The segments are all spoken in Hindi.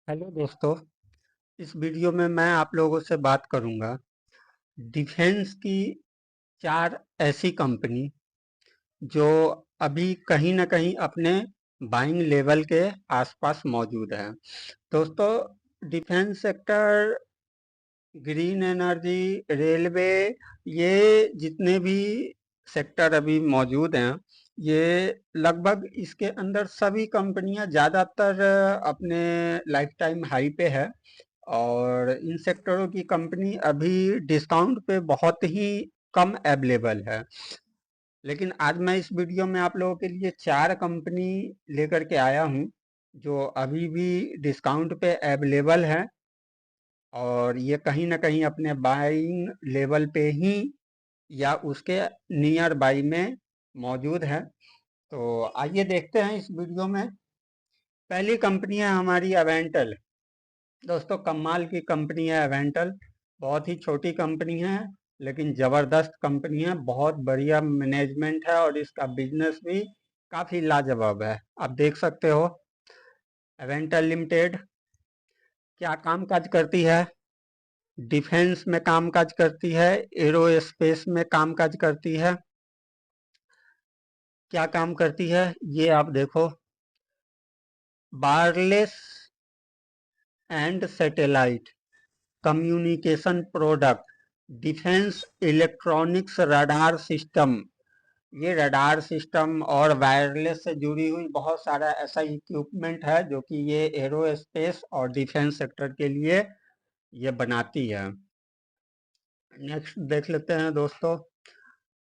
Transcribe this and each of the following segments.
हेलो दोस्तों। इस वीडियो में मैं आप लोगों से बात करूंगा डिफेंस की चार ऐसी कंपनी जो अभी कहीं ना कहीं अपने बाइंग लेवल के आसपास मौजूद है। दोस्तों, defence sector, green energy, railway, ये जितने भी सेक्टर अभी मौजूद हैं, ये लगभग इसके अंदर सभी कंपनियां ज़्यादातर अपने लाइफ टाइम हाई पे है। और इन सेक्टरों की कंपनी अभी डिस्काउंट पे बहुत ही कम अवेलेबल है। लेकिन आज मैं इस वीडियो में आप लोगों के लिए चार कंपनी लेकर के आया हूं जो अभी भी डिस्काउंट पे अवेलेबल है और ये कहीं ना कहीं अपने बाइंग लेवल पे ही या उसके नियर बाई में मौजूद है। तो आइए देखते हैं इस वीडियो में। पहली कंपनी है हमारी अवेंटल। दोस्तों, कमाल की कंपनी है अवेंटल। बहुत ही छोटी कंपनी है लेकिन ज़बरदस्त कंपनी है, बहुत बढ़िया मैनेजमेंट है और इसका बिजनेस भी काफ़ी लाजवाब है। आप देख सकते हो अवेंटल लिमिटेड क्या काम काज करती है। डिफेंस में काम काज करती है, एरोस्पेस में काम काज करती है। क्या काम करती है ये आप देखो। Wireless and satellite communication product, defence electronics radar system. ये रडार सिस्टम और वायरलेस से जुड़ी हुई बहुत सारा ऐसा इक्विपमेंट है जो कि ये एरोस्पेस और डिफेंस सेक्टर के लिए ये बनाती है। नेक्स्ट देख लेते हैं दोस्तों।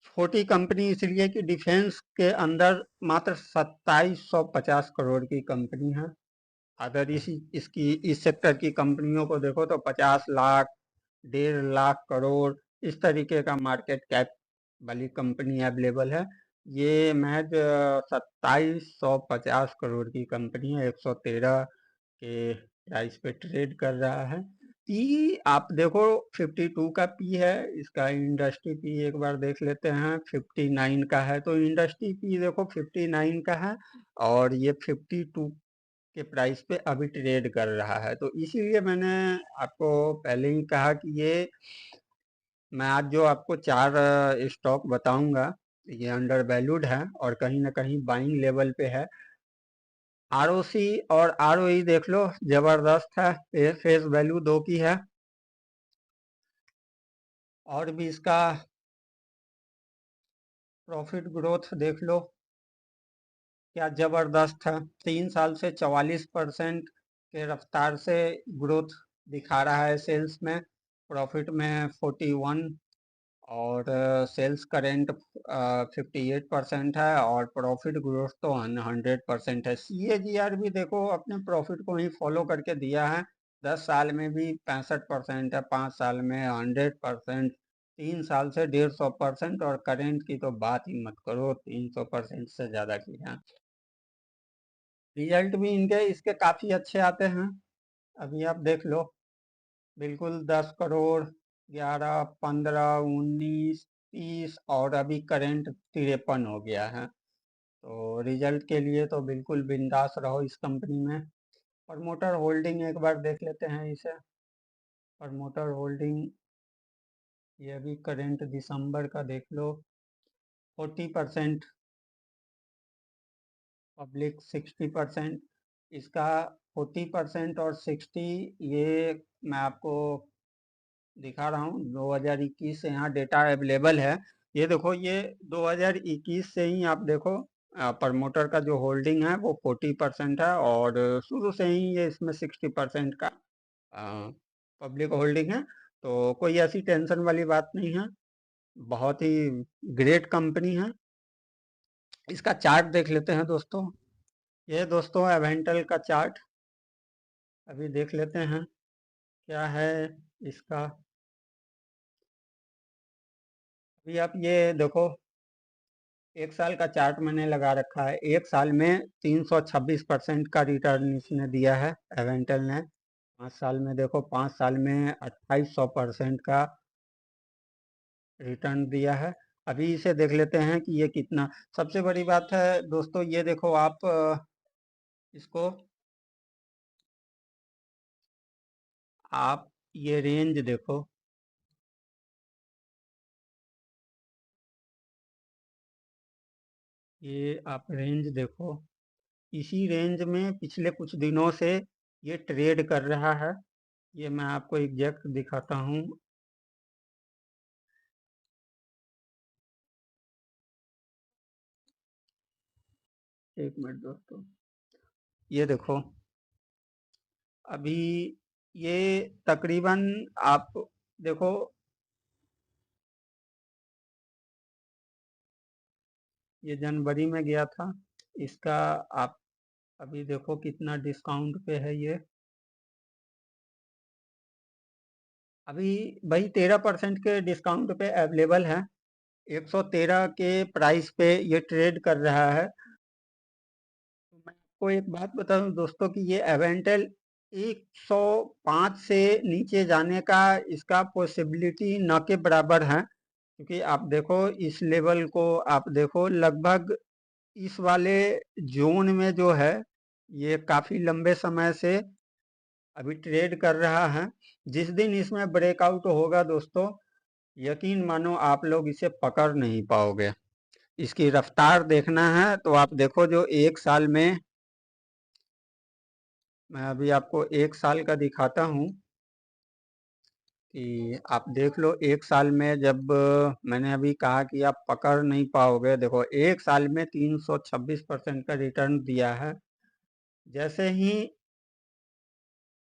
छोटी कंपनी इसलिए कि डिफेंस के अंदर मात्र 2750 करोड़ की कंपनी है। अगर इसकी इस सेक्टर की कंपनियों को देखो तो 50 लाख, 1.5 लाख करोड़, इस तरीके का मार्केट कैप वाली कंपनी अवेलेबल है। ये महज 2750 करोड़ की कंपनी है, 113 के प्राइस पे ट्रेड कर रहा है। पी आप देखो 52 का पी है इसका। इंडस्ट्री पी एक बार देख लेते हैं, 59 का है। तो इंडस्ट्री पी देखो 59 का है और ये 52 के प्राइस पे अभी ट्रेड कर रहा है। तो इसीलिए मैंने आपको पहले ही कहा कि ये मैं आज जो आपको चार स्टॉक बताऊंगा ये अंडर वैल्यूड है और कहीं ना कहीं बाइंग लेवल पे है। आरओसी और आरओई देख लो, जबरदस्त है। फेस वैल्यू 2 की है और भी इसका प्रॉफिट ग्रोथ देख लो क्या जबरदस्त है। 3 साल से 44% के रफ्तार से ग्रोथ दिखा रहा है सेल्स में। प्रॉफिट में 41 और सेल्स करेंट 58% है और प्रॉफिट ग्रोथ तो 100% है। CAGR भी देखो अपने प्रॉफिट को ही फॉलो करके दिया है। 10 साल में भी 65% है, 5 साल में 100%, 3 साल से 150% और करेंट की तो बात ही मत करो, 300% से ज़्यादा की है। रिजल्ट भी इनके इसके काफ़ी अच्छे आते हैं। अभी आप देख लो, बिल्कुल 10 करोड़, 11, 15, 19, 30 और अभी करेंट 53 हो गया है। तो रिजल्ट के लिए तो बिल्कुल बिंदास रहो इस कंपनी में। प्रमोटर होल्डिंग एक बार देख लेते हैं इसे। प्रमोटर होल्डिंग ये अभी करेंट दिसंबर का देख लो, 40%, पब्लिक 60%। इसका 40% और 60 ये मैं आपको दिखा रहा हूँ। 2021 से यहाँ डेटा अवेलेबल है। ये देखो, ये 2021 से ही आप देखो प्रमोटर का जो होल्डिंग है वो 40% है और शुरू से ही ये इसमें 60% का पब्लिक होल्डिंग है। तो कोई ऐसी टेंशन वाली बात नहीं है, बहुत ही ग्रेट कंपनी है। इसका चार्ट देख लेते हैं दोस्तों। ये दोस्तों एवेंटल का चार्ट अभी देख लेते हैं क्या है इसका। अभी आप ये देखो, 1 साल का चार्ट मैंने लगा रखा है। 1 साल में 326% का रिटर्न इसने दिया है एवेंटल ने। 5 साल में देखो, 5 साल में 2800% का रिटर्न दिया है। अभी इसे देख लेते हैं कि ये कितना। सबसे बड़ी बात है दोस्तों, ये देखो आप इसको आप ये रेंज देखो, ये आप रेंज देखो, इसी रेंज में पिछले कुछ दिनों से ये ट्रेड कर रहा है। ये मैं आपको एग्जैक्ट दिखाता हूँ। एक मिनट दोस्तों, ये देखो, अभी ये तकरीबन आप देखो, ये जनवरी में गया था। इसका आप अभी देखो कितना डिस्काउंट पे है ये। अभी भाई 13% के डिस्काउंट पे अवेलेबल है। 113 के प्राइस पे ये ट्रेड कर रहा है। तो मैं आपको एक बात बता दूं दोस्तों कि ये एवेंटल 105 से नीचे जाने का इसका पॉसिबिलिटी न के बराबर है, क्योंकि आप देखो इस लेवल को, आप देखो लगभग इस वाले जोन में जो है ये काफी लंबे समय से अभी ट्रेड कर रहा है। जिस दिन इसमें ब्रेकआउट होगा दोस्तों, यकीन मानो आप लोग इसे पकड़ नहीं पाओगे। इसकी रफ्तार देखना है तो आप देखो, जो एक साल में, मैं अभी आपको एक साल का दिखाता हूँ कि आप देख लो। एक साल में जब मैंने अभी कहा कि आप पकड़ नहीं पाओगे, देखो एक साल में 326% का रिटर्न दिया है। जैसे ही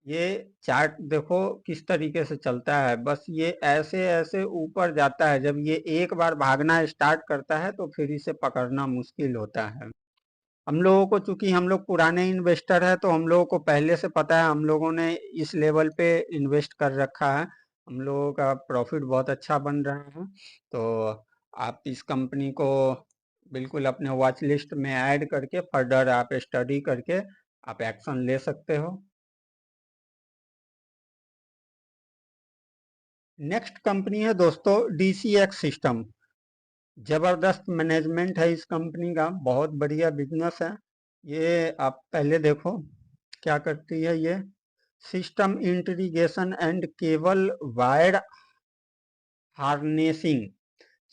ये चार्ट देखो किस तरीके से चलता है, बस ये ऐसे ऐसे ऊपर जाता है। जब ये एक बार भागना स्टार्ट करता है तो फिर इसे पकड़ना मुश्किल होता है। हम लोगों को, चूंकि हम लोग पुराने इन्वेस्टर हैं, तो हम लोगों को पहले से पता है, हम लोगों ने इस लेवल पे इन्वेस्ट कर रखा है। हम लोगों का प्रॉफिट बहुत अच्छा बन रहा है। तो आप इस कंपनी को बिल्कुल अपने वॉच लिस्ट में ऐड करके फर्दर आप स्टडी करके आप एक्शन ले सकते हो। नेक्स्ट कंपनी है दोस्तों DCX सिस्टम। जबरदस्त मैनेजमेंट है इस कंपनी का, बहुत बढ़िया बिजनेस है। ये आप पहले देखो क्या करती है ये। System integration and cable wire harnessing,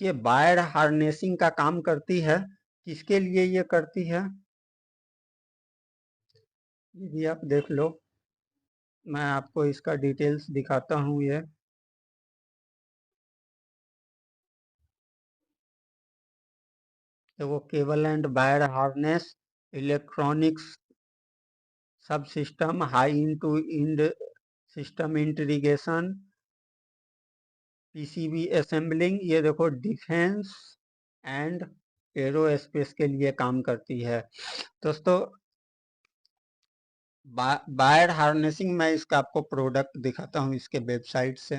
ये वायर हार्नेसिंग का काम करती है। किसके लिए ये करती है ये भी आप देख लो। मैं आपको इसका डिटेल्स दिखाता हूँ। ये वो cable and wire harness, electronics subsystem, high into end system integration, PCB assembling, ये देखो डिफेंस एंड एरोस्पेस के लिए काम करती है दोस्तों। वायर हार्नेसिंग, मैं इसका आपको प्रोडक्ट दिखाता हूँ इसके वेबसाइट से।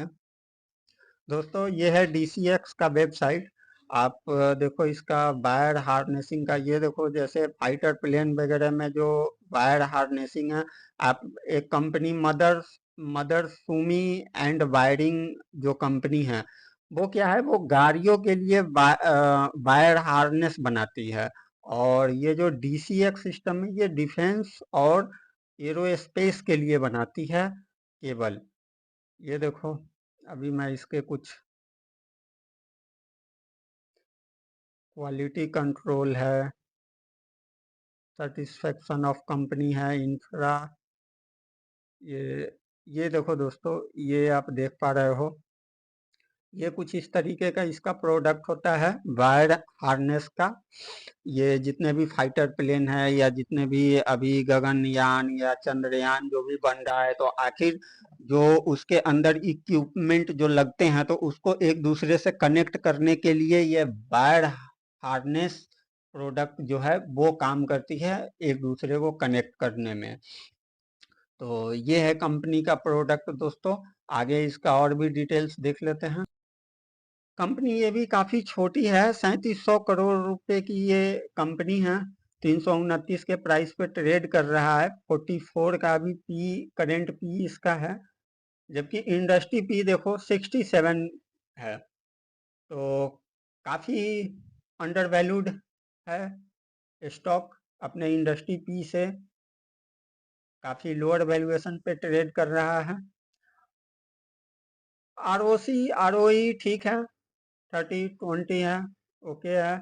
दोस्तों ये है DCX का वेबसाइट। आप देखो इसका वायर हार्नेसिंग का, ये देखो जैसे फाइटर प्लेन वगैरह में जो वायर हार्नेसिंग है। आप एक company mother Sumi and wiring जो कंपनी है, वो क्या है, वो गाड़ियों के लिए वायर हार्नेस बनाती है। और ये जो DCX सिस्टम है, ये डिफेंस और एरोस्पेस के लिए बनाती है केबल। ये देखो, अभी मैं इसके कुछ क्वालिटी कंट्रोल है, सेटिस्फेक्शन ऑफ कंपनी है, इंफ्रा, ये ये देखो दोस्तों, ये आप देख पा रहे हो, ये कुछ इस तरीके का इसका प्रोडक्ट होता है वायर हार्नेस का। ये जितने भी फाइटर प्लेन है, या जितने भी अभी गगनयान या चंद्रयान जो भी बन रहा है, तो आखिर जो उसके अंदर इक्विपमेंट जो लगते हैं, तो उसको एक दूसरे से कनेक्ट करने के लिए ये वायर हार्नेस प्रोडक्ट जो है वो काम करती है, एक दूसरे को कनेक्ट करने में। तो ये है कंपनी का प्रोडक्ट दोस्तों। आगे इसका और भी डिटेल्स देख लेते हैं। कंपनी ये भी काफी छोटी है, 3700 करोड़ रुपए की ये कंपनी है। 329 के प्राइस पे ट्रेड कर रहा है। 44 का अभी पी, करेंट पी इसका है। जबकि इंडस्ट्री पी देखो 67 है। तो काफी अंडर वैल्यूड है स्टॉक, अपने इंडस्ट्री पी से काफी लोअर वैल्यूएशन पे ट्रेड कर रहा है। ROC ROE ठीक है, 30-20 है, ओके है।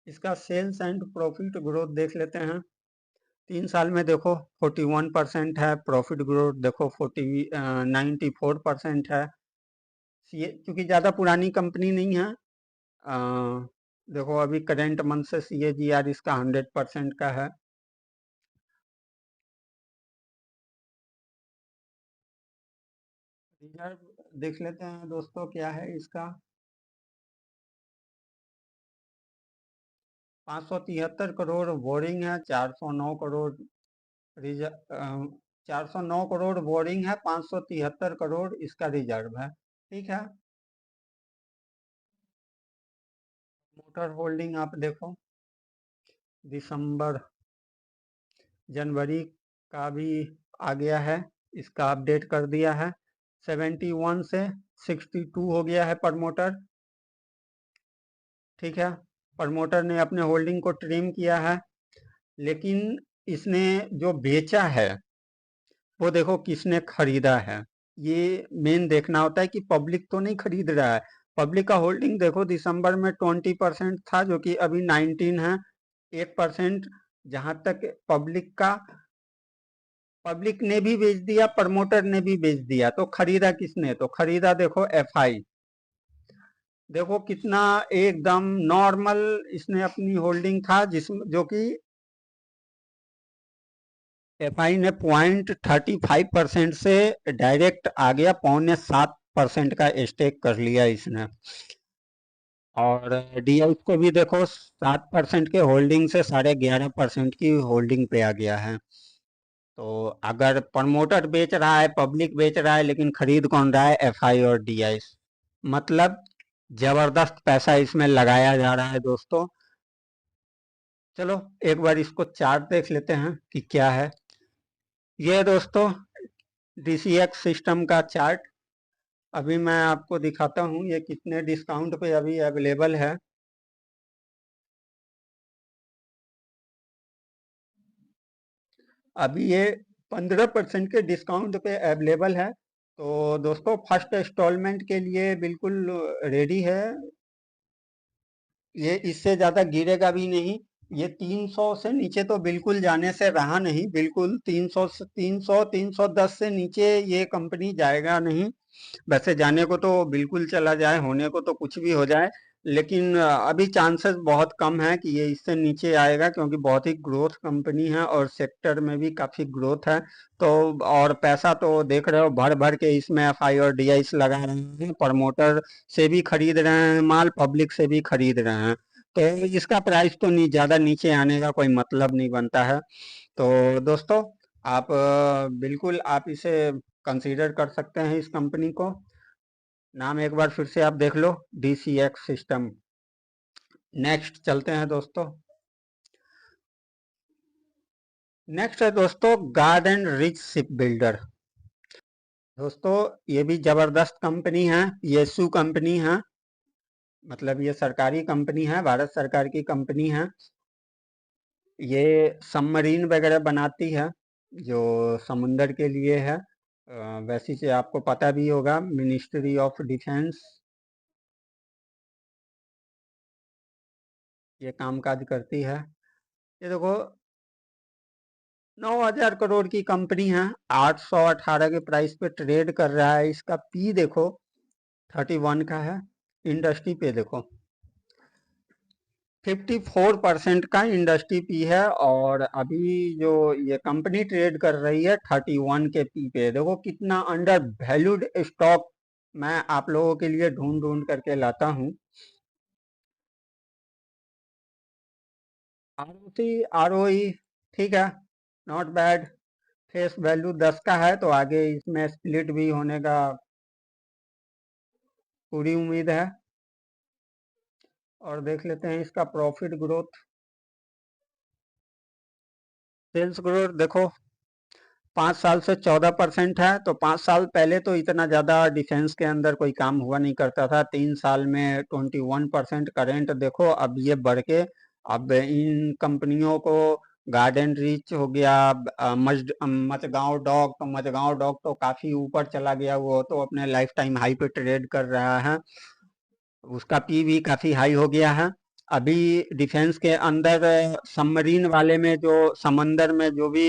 इसका सेल्स एंड प्रॉफिट ग्रोथ देख लेते हैं। 3 साल में देखो 41% है, प्रॉफिट ग्रोथ देखो 94% है। क्योंकि ज़्यादा पुरानी कंपनी नहीं है। अ, देखो अभी करेंट मंथ से CAGR इसका 100% का है। रिजर्व देख लेते हैं दोस्तों, क्या है इसका। 573 करोड़ बोरिंग है, 409 करोड़ रिजर्व, 409 करोड़ बोरिंग है, 573 करोड़ इसका रिजर्व है। ठीक है। मोटर होल्डिंग आप देखो, दिसंबर जनवरी का भी आ गया है, इसका अपडेट कर दिया है। 71 से 62 हो गया है प्रमोटर। ठीक है। प्रमोटर ने अपने होल्डिंग को ट्रिम किया है, लेकिन इसने जो बेचा है वो देखो किसने खरीदा है। ये मेन देखना होता है कि पब्लिक तो नहीं खरीद रहा है। पब्लिक का होल्डिंग देखो दिसंबर में 20% था, जो कि अभी 19 है। 8% जहां तक पब्लिक ने भी बेच दिया, प्रमोटर ने भी बेच दिया, तो खरीदा किसने, तो खरीदा देखो FI। देखो कितना एकदम नॉर्मल इसने अपनी होल्डिंग था, जिसमें जो कि FI ने 0.35% से डायरेक्ट आ गया, 6.25% का स्टेक कर लिया इसने। और DI को भी देखो 7% के होल्डिंग से 11.5% की होल्डिंग पे आ गया है। तो अगर प्रमोटर बेच रहा है, पब्लिक बेच रहा है, लेकिन खरीद कौन रहा है, FI और DI। मतलब जबरदस्त पैसा इसमें लगाया जा रहा है दोस्तों। चलो एक बार इसको चार्ट देख लेते हैं कि क्या है। ये दोस्तों DCX सिस्टम का चार्ट अभी मैं आपको दिखाता हूँ, ये कितने डिस्काउंट पे अभी अवेलेबल है। अभी ये 15% के डिस्काउंट पे अवेलेबल है। तो दोस्तों फर्स्ट इंस्टॉलमेंट के लिए बिल्कुल रेडी है। ये इससे ज़्यादा गिरेगा भी नहीं। ये 300 से नीचे तो बिल्कुल जाने से रहा नहीं, बिल्कुल 310 से नीचे ये कंपनी जाएगा नहीं। वैसे जाने को तो बिल्कुल चला जाए, होने को तो कुछ भी हो जाए, लेकिन अभी चांसेस बहुत कम है कि ये इससे नीचे आएगा, क्योंकि बहुत ही ग्रोथ कंपनी है और सेक्टर में भी काफ़ी ग्रोथ है। तो और पैसा तो देख रहे हो भर भर के इसमें FI और DI लगा रहे हैं, प्रमोटर से भी खरीद रहे हैं माल, पब्लिक से भी खरीद रहे हैं। तो इसका प्राइस तो नहीं ज़्यादा नीचे आने का कोई मतलब नहीं बनता है। तो दोस्तों आप बिल्कुल आप इसे कंसीडर कर सकते हैं, इस कंपनी को। नाम एक बार फिर से आप देख लो, DCX सिस्टम। नेक्स्ट चलते हैं दोस्तों। नेक्स्ट है दोस्तों गार्डन रिच शिप बिल्डर। दोस्तों ये भी जबरदस्त कंपनी है, येसु कंपनी है। मतलब ये सरकारी कंपनी है, भारत सरकार की कंपनी है। ये सबमरीन वगैरह बनाती है, जो समुंदर के लिए है। वैसे से आपको पता भी होगा, मिनिस्ट्री ऑफ डिफेंस ये कामकाज करती है। ये देखो 9,000 करोड़ की कंपनी है, 818 के प्राइस पे ट्रेड कर रहा है। इसका पी देखो 31 का है। इंडस्ट्री पे देखो 54% का इंडस्ट्री पी है, और अभी जो ये कंपनी ट्रेड कर रही है 31 के पी पे। देखो कितना अंडर वैल्यूड स्टॉक मैं आप लोगों के लिए ढूंढ ढूंढ करके लाता हूँ। ROE ठीक है, नॉट बैड। फेस वैल्यू 10 का है, तो आगे इसमें स्प्लिट भी होने का पूरी उम्मीद है। और देख लेते हैं इसका प्रॉफिट ग्रोथ। सेल्स ग्रोथ देखो 5 साल से 14% है। तो 5 साल पहले तो इतना ज़्यादा डिफेंस के अंदर कोई काम हुआ नहीं करता था। 3 साल में 21% करेंट देखो, अब ये बढ़ के अब इन कंपनियों को गार्डन रीच हो गया, मचगांव डॉक, तो मचगांव डॉक तो काफी ऊपर चला गया, वो तो अपने लाइफ टाइम हाई पे ट्रेड कर रहा है, उसका पी भी काफी हाई हो गया है। अभी डिफेंस के अंदर सबमरीन वाले में जो समंदर में जो भी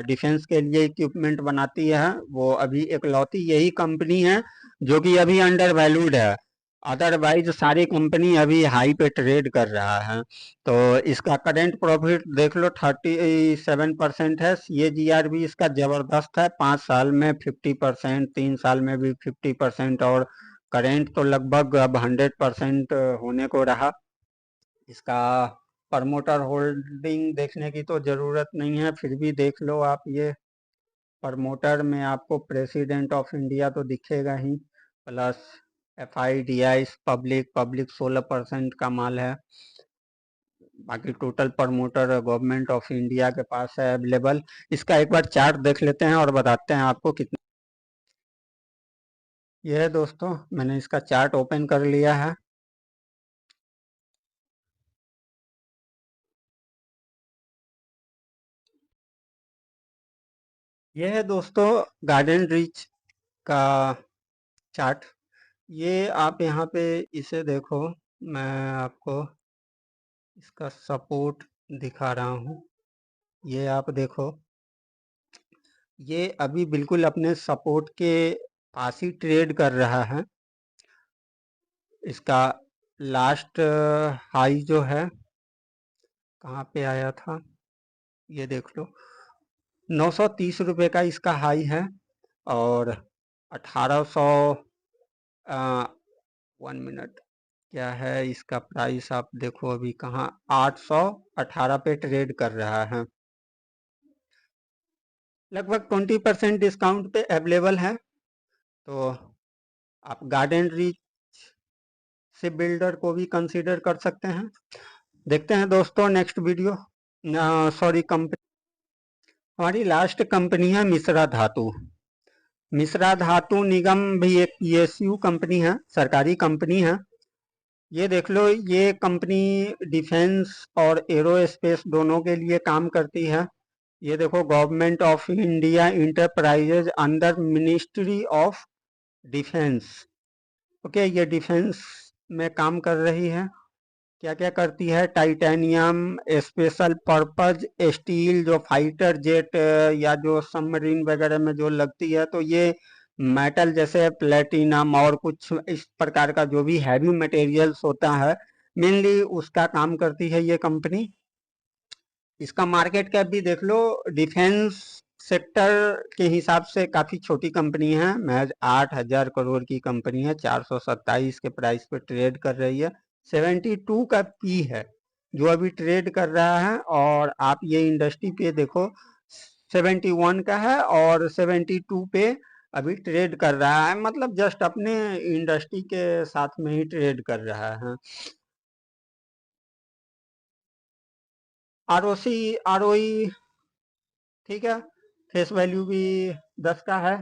डिफेंस के लिए इक्विपमेंट बनाती है, वो अभी इकलौती यही कंपनी है जो कि अभी अंडर वैल्यूड है। अदरवाइज सारी कंपनी अभी हाई पे ट्रेड कर रहा है। तो इसका करेंट प्रॉफिट देख लो 37% है। CAGR भी इसका जबरदस्त है, 5 साल में 50%, 3 साल में भी 50%, और करेंट तो लगभग अब 100% होने को रहा। इसका प्रमोटर होल्डिंग देखने की तो जरूरत नहीं है, फिर भी देख लो आप। ये प्रमोटर में आपको प्रेसिडेंट ऑफ इंडिया तो दिखेगा ही, प्लस FIDI पब्लिक 16% का माल है। बाकी total promoter government of India के पास है अवेलेबल। इसका एक बार चार्ट देख लेते हैं और बताते हैं आपको कितना। यह है दोस्तों, मैंने इसका चार्ट ओपन कर लिया है। यह है दोस्तों गार्डन रीच का चार्ट। ये आप यहाँ पे इसे देखो, मैं आपको इसका सपोर्ट दिखा रहा हूँ। ये आप देखो, ये अभी बिल्कुल अपने सपोर्ट के पास ही ट्रेड कर रहा है। इसका लास्ट हाई जो है कहाँ पे आया था, ये देख लो, 930 रुपये का इसका हाई है, और 1800 1 मिनट क्या है इसका प्राइस, आप देखो अभी कहाँ, 818 पे ट्रेड कर रहा है। लगभग 20% डिस्काउंट पे अवेलेबल है। तो आप गार्डन रीच से बिल्डर को भी कंसीडर कर सकते हैं। देखते हैं दोस्तों नेक्स्ट वीडियो। सॉरी, कंपनी हमारी लास्ट कंपनी है मिश्रा धातु। मिश्रा धातु निगम भी एक PSU कंपनी है, सरकारी कंपनी है। ये देख लो, ये कंपनी डिफेंस और एरोस्पेस दोनों के लिए काम करती है। ये देखो, government of India enterprises under ministry of defence. Okay, ये डिफेंस में काम कर रही है। क्या क्या करती है, टाइटेनियम, स्पेशल पर्पज स्टील, जो फाइटर जेट या जो सबमरीन वगैरह में जो लगती है, तो ये मेटल जैसे प्लेटिनम और कुछ इस प्रकार का जो भी हैवी मटेरियल्स होता है, मेनली उसका काम करती है ये कंपनी। इसका मार्केट कैप भी देख लो, डिफेंस सेक्टर के हिसाब से काफी छोटी कंपनी है, महज 8,000 करोड़ की कंपनी है, 427 के प्राइस पे ट्रेड कर रही है। 72 का पी है जो अभी ट्रेड कर रहा है, और आप ये इंडस्ट्री पे देखो 71 का है, और 72 पे अभी ट्रेड कर रहा है, मतलब जस्ट अपने इंडस्ट्री के साथ में ही ट्रेड कर रहा है। ROI ठीक है, फेस वैल्यू भी 10 का है।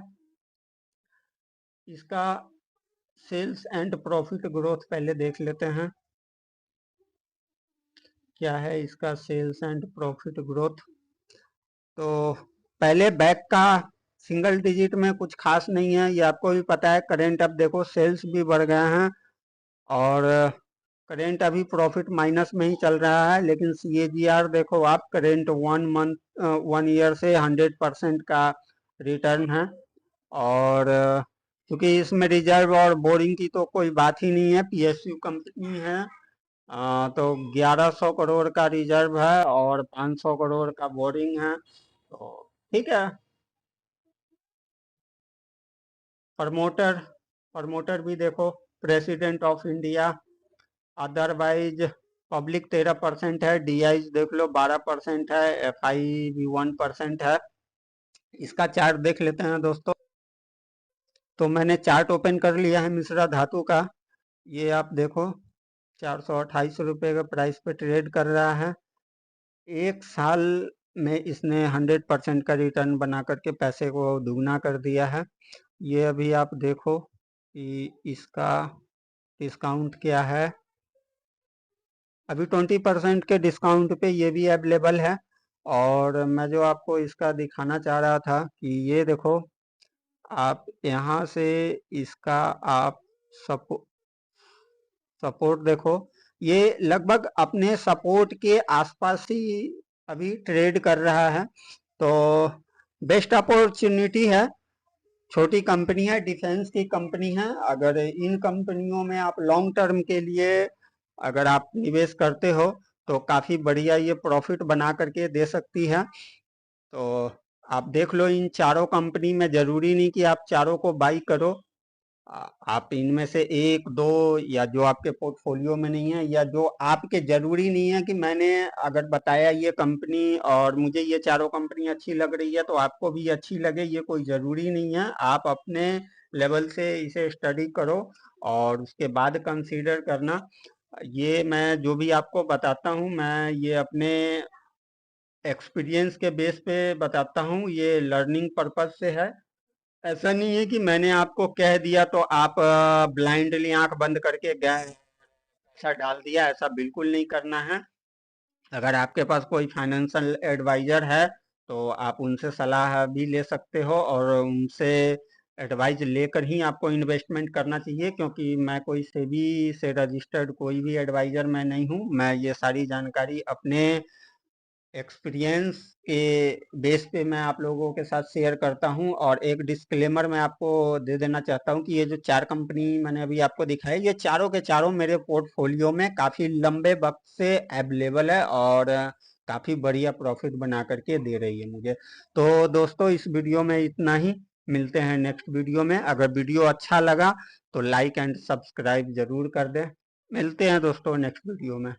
इसका सेल्स एंड प्रॉफिट ग्रोथ पहले देख लेते हैं, क्या है इसका सेल्स एंड प्रॉफिट ग्रोथ। तो पहले बैक का सिंगल डिजिट में कुछ खास नहीं है, ये आपको भी पता है। करेंट अब देखो सेल्स भी बढ़ गए हैं, और करेंट अभी प्रॉफिट माइनस में ही चल रहा है, लेकिन CAGR देखो आप, करेंट 1 ईयर से 100% का रिटर्न है। और क्योंकि इसमें रिजर्व और बोरिंग की तो कोई बात ही नहीं है, PSU कंपनी है। तो 1100 करोड़ का रिजर्व है और 500 करोड़ का बोरिंग है, तो ठीक है। प्रमोटर प्रमोटर भी देखो, president of India. Otherwise public 13% है, DI देख लो 12% है, FI भी 1% है। इसका चार्ट देख लेते हैं दोस्तों। तो मैंने चार्ट ओपन कर लिया है मिश्रा धातु का। ये आप देखो, 428 रुपये के प्राइस पे ट्रेड कर रहा है। 1 साल में इसने 100% का रिटर्न बना करके पैसे को दुगना कर दिया है। ये अभी आप देखो कि इसका डिस्काउंट क्या है। अभी 20% के डिस्काउंट पे ये भी अवेलेबल है। और मैं जो आपको इसका दिखाना चाह रहा था कि ये देखो, आप यहाँ से इसका आप सपो सपोर्ट देखो, ये लगभग अपने सपोर्ट के आसपास ही अभी ट्रेड कर रहा है। तो बेस्ट अपॉर्चुनिटी है, छोटी कंपनी है, डिफेंस की कंपनी है। अगर इन कंपनियों में आप लॉन्ग टर्म के लिए अगर आप निवेश करते हो तो काफ़ी बढ़िया ये प्रॉफिट बना करके दे सकती है। तो आप देख लो, इन चारों कंपनी में ज़रूरी नहीं कि आप चारों को बाई करो। आप इनमें से एक दो, या जो आपके पोर्टफोलियो में नहीं है, या जो आपके जरूरी नहीं है कि मैंने अगर बताया ये कंपनी और मुझे ये चारों कंपनी अच्छी लग रही है तो आपको भी अच्छी लगे, ये कोई जरूरी नहीं है। आप अपने लेवल से इसे स्टडी करो और उसके बाद कंसीडर करना। ये मैं जो भी आपको बताता हूँ, मैं ये अपने एक्सपीरियंस के बेस पे बताता हूँ, ये लर्निंग पर्पज से है। ऐसा नहीं है कि मैंने आपको कह दिया तो आप ब्लाइंडली आंख बंद करके गए पैसा डाल दिया, ऐसा बिल्कुल नहीं करना है। अगर आपके पास कोई फाइनेंशियल एडवाइजर है तो आप उनसे सलाह भी ले सकते हो, और उनसे एडवाइस लेकर ही आपको इन्वेस्टमेंट करना चाहिए, क्योंकि मैं कोई सेबी से रजिस्टर्ड कोई भी एडवाइजर मैं नहीं हूँ। मैं ये सारी जानकारी अपने एक्सपीरियंस के बेस पे मैं आप लोगों के साथ शेयर करता हूं। और एक डिस्क्लेमर मैं आपको दे देना चाहता हूं कि ये जो चार कंपनी मैंने अभी आपको दिखाई, ये चारों के चारों मेरे पोर्टफोलियो में काफ़ी लंबे वक्त से अवेलेबल है और काफ़ी बढ़िया प्रॉफिट बना करके दे रही है मुझे। तो दोस्तों, इस वीडियो में इतना ही। मिलते हैं नेक्स्ट वीडियो में। अगर वीडियो अच्छा लगा तो लाइक एंड सब्सक्राइब जरूर कर दें। मिलते हैं दोस्तों नेक्स्ट वीडियो में।